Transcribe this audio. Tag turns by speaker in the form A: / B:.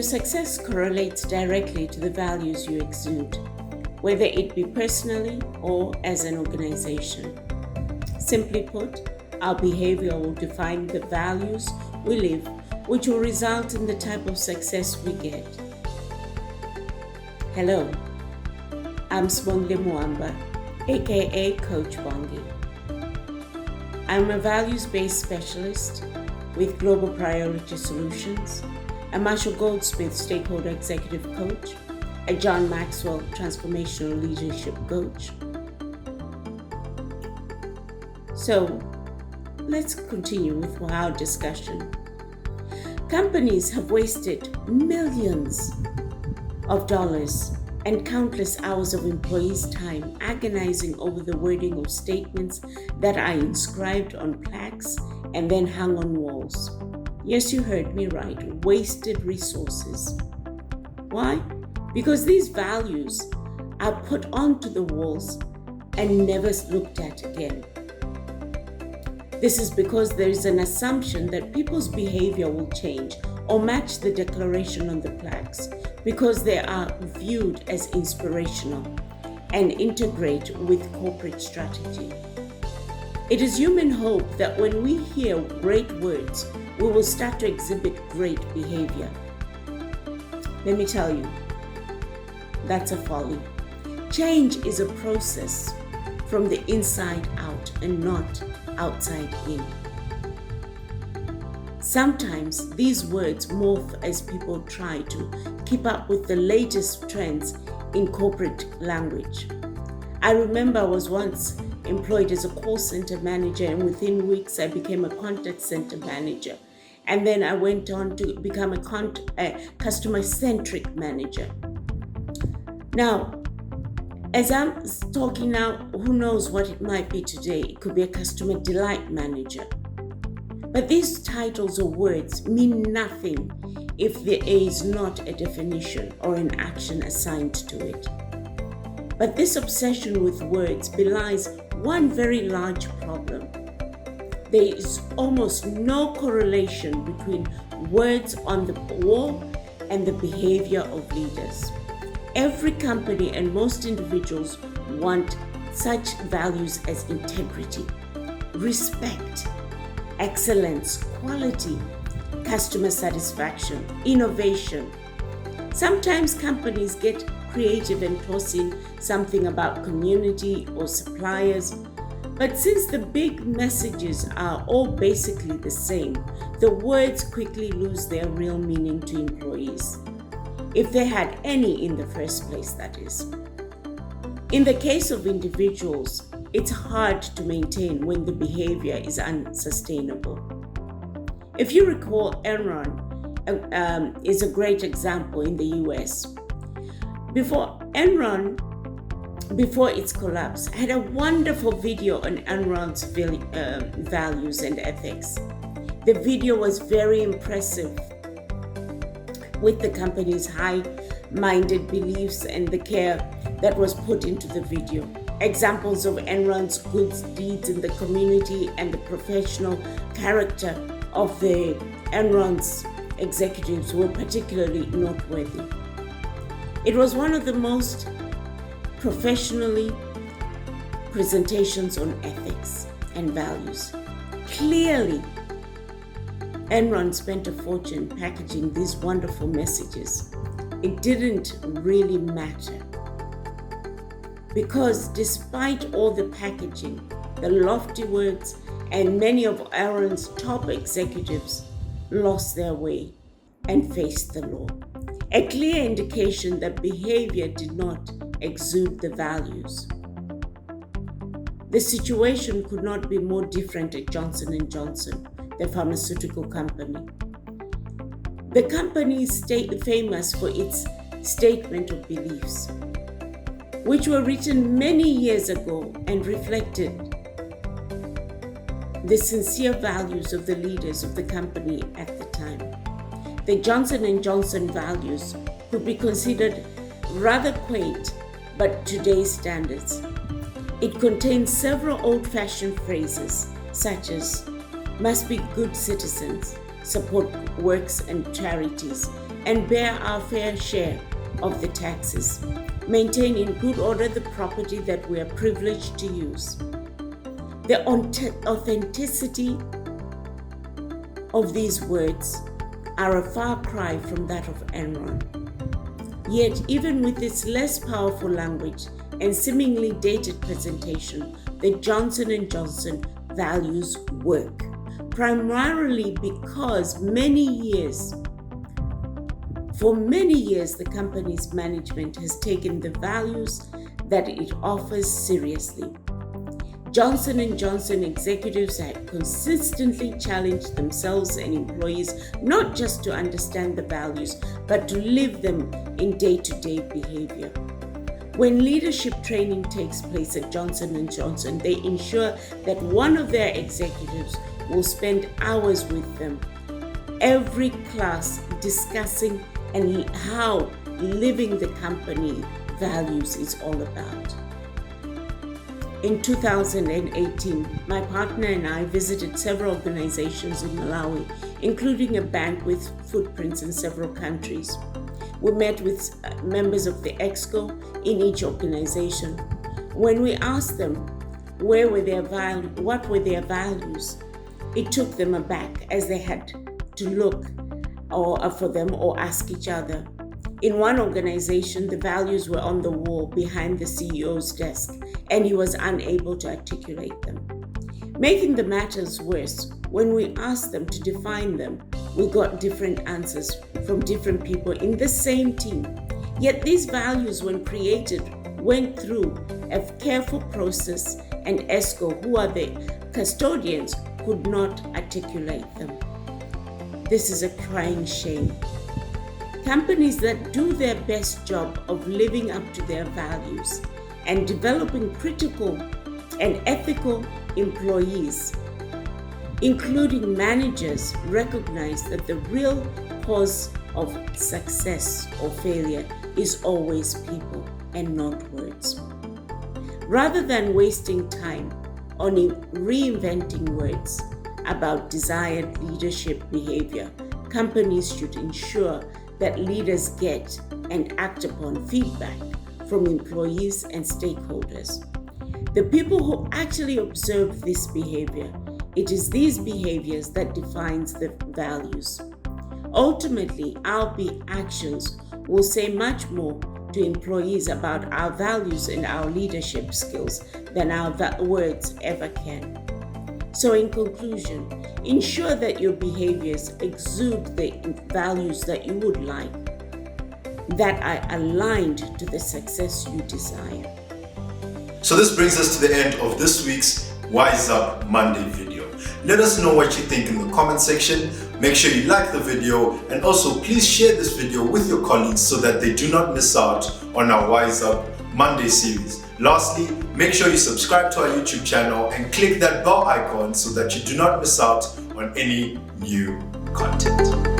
A: Your success correlates directly to the values you exude, whether it be personally or as an organization. Simply put, our behavior will define the values we live, which will result in the type of success we get. Hello, I'm Sibongile Muamba, aka Coach Bongi. I'm a values-based specialist with Global Priority Solutions, a Marshall Goldsmith Stakeholder Executive Coach, a John Maxwell Transformational Leadership Coach. So, let's continue with our discussion. Companies have wasted millions of dollars and countless hours of employees' time agonizing over the wording of statements that are inscribed on plaques and then hung on walls. Yes, you heard me right, wasted resources. Why? Because these values are put onto the walls and never looked at again. This is because there is an assumption that people's behavior will change or match the declaration on the plaques because they are viewed as inspirational and integrate with corporate strategy. It is human hope that when we hear great words, we will start to exhibit great behavior. Let me tell you, that's a folly. Change is a process from the inside out and not outside in. Sometimes these words morph as people try to keep up with the latest trends in corporate language. I remember I was once employed as a call center manager, and within weeks I became a contact center manager. And then I went on to become a customer-centric manager. Now, as I'm talking now, who knows what it might be today? It could be a customer delight manager. But these titles or words mean nothing if there is not a definition or an action assigned to it. But this obsession with words belies one very large problem. There is almost no correlation between words on the wall and the behavior of leaders. Every company and most individuals want such values as integrity, respect, excellence, quality, customer satisfaction, innovation. Sometimes companies get creative and toss in something about community or suppliers. But since the big messages are all basically the same, the words quickly lose their real meaning to employees. If they had any in the first place, that is. In the case of individuals, it's hard to maintain when the behavior is unsustainable. If you recall, Enron is a great example in the US. Before its collapse, had a wonderful video on Enron's values and ethics. The video was very impressive with the company's high-minded beliefs and the care that was put into the video. Examples of Enron's good deeds in the community and the professional character of the Enron's executives were particularly noteworthy. It was one of the most professionally presentations on ethics and values. Clearly, Enron spent a fortune packaging these wonderful messages. It didn't really matter because despite all the packaging, the lofty words, and many of Enron's top executives lost their way and faced the law. A clear indication that behavior did not exude the values. The situation could not be more different at Johnson & Johnson, the pharmaceutical company. The company is famous for its statement of beliefs, which were written many years ago and reflected the sincere values of the leaders of the company at the time. The Johnson & Johnson values could be considered rather quaint by today's standards. It contains several old-fashioned phrases such as must be good citizens, support works and charities, and bear our fair share of the taxes. Maintain in good order the property that we are privileged to use. The authenticity of these words are a far cry from that of Enron. Yet, even with its less powerful language and seemingly dated presentation, the Johnson & Johnson values work, primarily because for many years, the company's management has taken the values that it offers seriously. Johnson & Johnson executives have consistently challenged themselves and employees not just to understand the values, but to live them in day-to-day behavior. When leadership training takes place at Johnson & Johnson, they ensure that one of their executives will spend hours with them, every class discussing and how living the company values is all about. In 2018, my partner and I visited several organizations in Malawi, including a bank with footprints in several countries. We met with members of the ExCo in each organization. When we asked them what were their values, it took them aback as they had to look for them or ask each other. In one organization, the values were on the wall behind the CEO's desk, and he was unable to articulate them. Making the matters worse, when we asked them to define them, we got different answers from different people in the same team. Yet these values, when created, went through a careful process, and ExCo, who are the custodians, could not articulate them. This is a crying shame. Companies that do their best job of living up to their values and developing critical and ethical employees, including managers, recognize that the real cause of success or failure is always people and not words. Rather than wasting time on reinventing words about desired leadership behavior, companies should ensure that leaders get and act upon feedback from employees and stakeholders. The people who actually observe this behavior, it is these behaviors that defines the values. Ultimately, our actions will say much more to employees about our values and our leadership skills than our words ever can. So in conclusion, ensure that your behaviors exude the values that you would like, that are aligned to the success you desire.
B: So this brings us to the end of this week's Wise Up Monday video. Let us know what you think in the comment section. Make sure you like the video, and also please share this video with your colleagues so that they do not miss out on our Wise Up Monday series. Lastly, make sure you subscribe to our YouTube channel and click that bell icon so that you do not miss out on any new content.